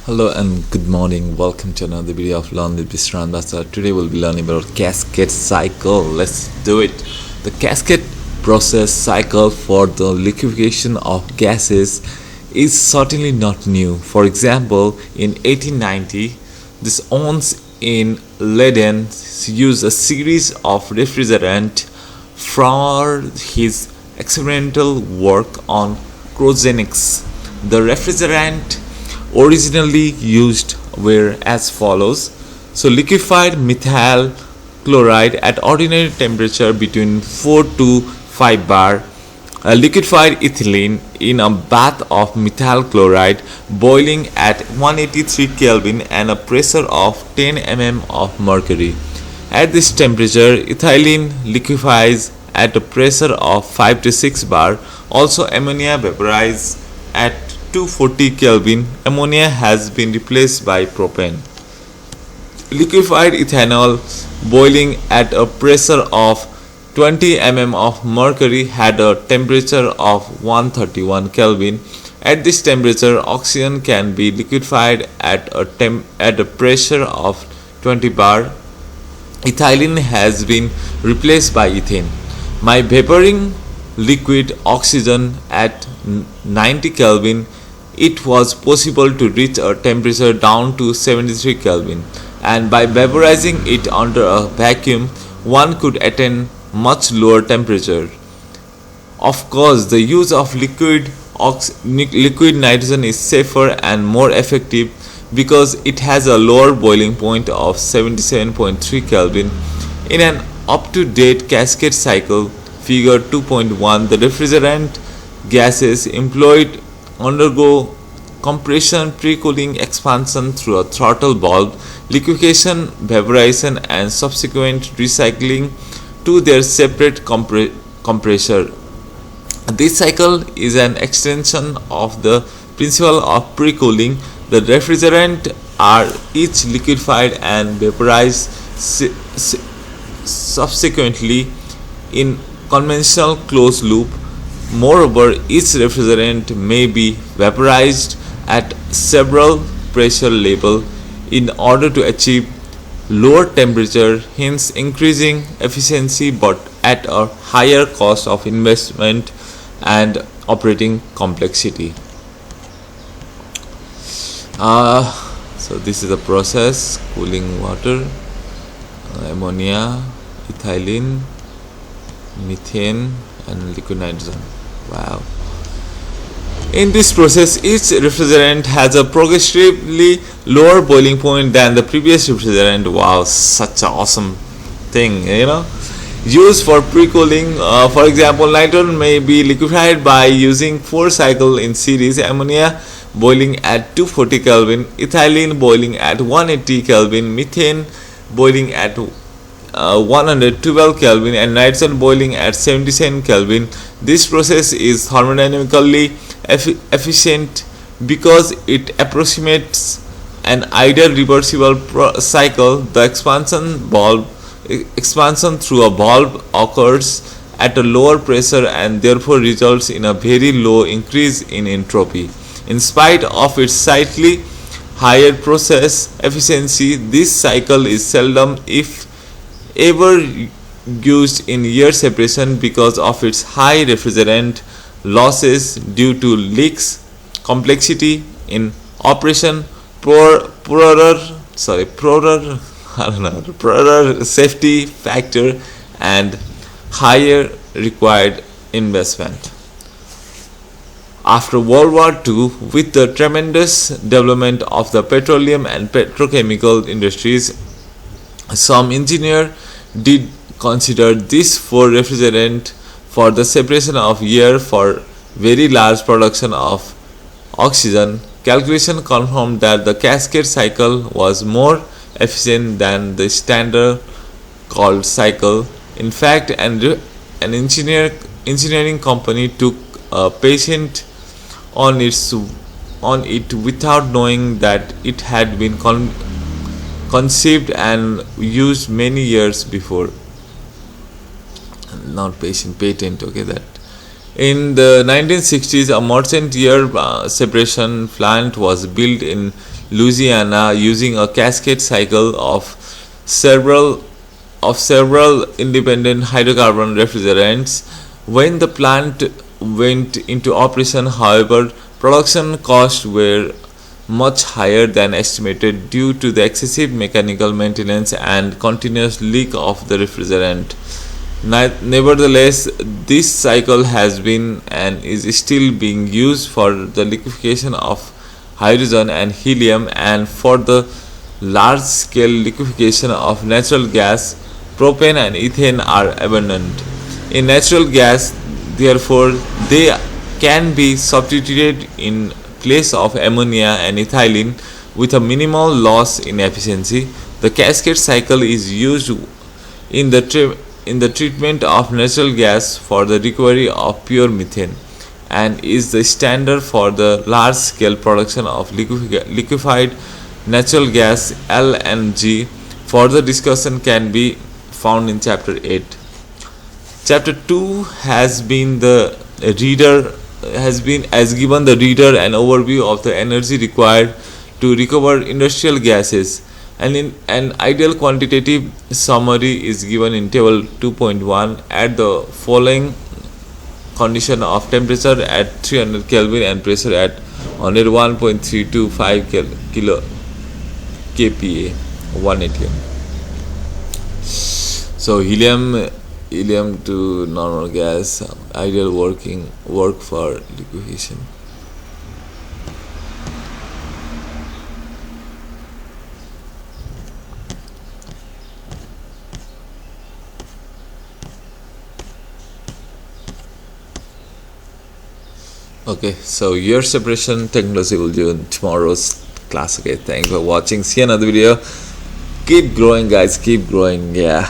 Hello and good morning. Welcome to another video of Learn with Mr. Ambassador. Today we'll be learning about cascade cycle. Let's do it. The cascade process cycle for the liquefaction of gases is certainly not new. For example, in 1890, this Owens in Leiden used a series of refrigerant for his experimental work on cryogenics. The refrigerant originally used were as follows. So liquefied methyl chloride at ordinary temperature between 4 to 5 bar, liquefied ethylene in a bath of methyl chloride boiling at 183 Kelvin and a pressure of 10 mm of mercury. At this temperature, ethylene liquefies at a pressure of 5 to 6 bar. Also, ammonia vaporizes at 240 Kelvin. Ammonia has been replaced by propane. Liquefied ethanol boiling at a pressure of 20 mm of mercury had a temperature of 131 Kelvin. At this temperature, oxygen can be liquefied at a pressure of 20 bar. Ethylene has been replaced by ethane. By vaporing liquid oxygen at 90 Kelvin, it was possible to reach a temperature down to 73 Kelvin, and by vaporizing it under a vacuum, one could attain much lower temperature. Of course, the use of liquid nitrogen is safer and more effective because it has a lower boiling point of 77.3 Kelvin. In an up-to-date cascade cycle, figure 2.1, the refrigerant gases employed undergo compression, pre-cooling, expansion through a throttle valve, liquefaction, vaporization, and subsequent recycling to their separate compressor. This cycle is an extension of the principle of pre-cooling. The refrigerant are each liquefied and vaporized subsequently in conventional closed loop. Moreover, each refrigerant may be vaporized at several pressure levels in order to achieve lower temperature, hence increasing efficiency but at a higher cost of investment and operating complexity. So this is the process: cooling water, ammonia, ethylene, methane, and liquid nitrogen. Wow. In this process, each refrigerant has a progressively lower boiling point than the previous refrigerant. Wow, such an awesome thing, Used for pre-cooling, for example, nitrogen may be liquefied by using 4 cycles in series: ammonia boiling at 240 Kelvin, ethylene boiling at 180 Kelvin, methane boiling at 112 Kelvin, and nitrogen boiling at 77 Kelvin. This process is thermodynamically efficient because it approximates an ideal reversible cycle. The expansion through a valve occurs at a lower pressure and therefore results in a very low increase in entropy. In spite of its slightly higher process efficiency, this cycle is seldom, if ever, used in air separation because of its high refrigerant losses due to leaks, complexity in operation, poorer safety factor, and higher required investment. After World War II, with the tremendous development of the petroleum and petrochemical industries, some engineers did consider this for refrigerant for the separation of air for very large production of oxygen. Calculation confirmed that the cascade cycle was more efficient than the standard called cycle. In fact, an engineering company took a patent on it without knowing that it had been conceived and used many years before. Not patent, okay, that In the 1960s, a merchant air separation plant was built in Louisiana using a cascade cycle several several independent hydrocarbon refrigerants. When the plant went into operation, however, production costs were much higher than estimated due to the excessive mechanical maintenance and continuous leak of the refrigerant. Nevertheless, this cycle has been and is still being used for the liquefaction of hydrogen and helium, and for the large scale liquefaction of natural gas. Propane and ethane are abundant in natural gas, therefore they can be substituted in place of ammonia and ethylene with a minimal loss in efficiency. The cascade cycle is used in the treatment of natural gas for the recovery of pure methane, and is the standard for the large scale production of liquefied natural gas (LNG). Further discussion can be found in chapter 8. Chapter 2 has given the reader an overview of the energy required to recover industrial gases, and in an ideal quantitative summary is given in table 2.1 at the following condition of temperature at 300 Kelvin and pressure at 101.325 kilo kPa 1 atm. So helium to normal gas, ideal work for liquefaction. Okay, so your separation technology will do in tomorrow's class. Okay, thanks for watching. See another video. Keep growing, guys. Keep growing. Yeah.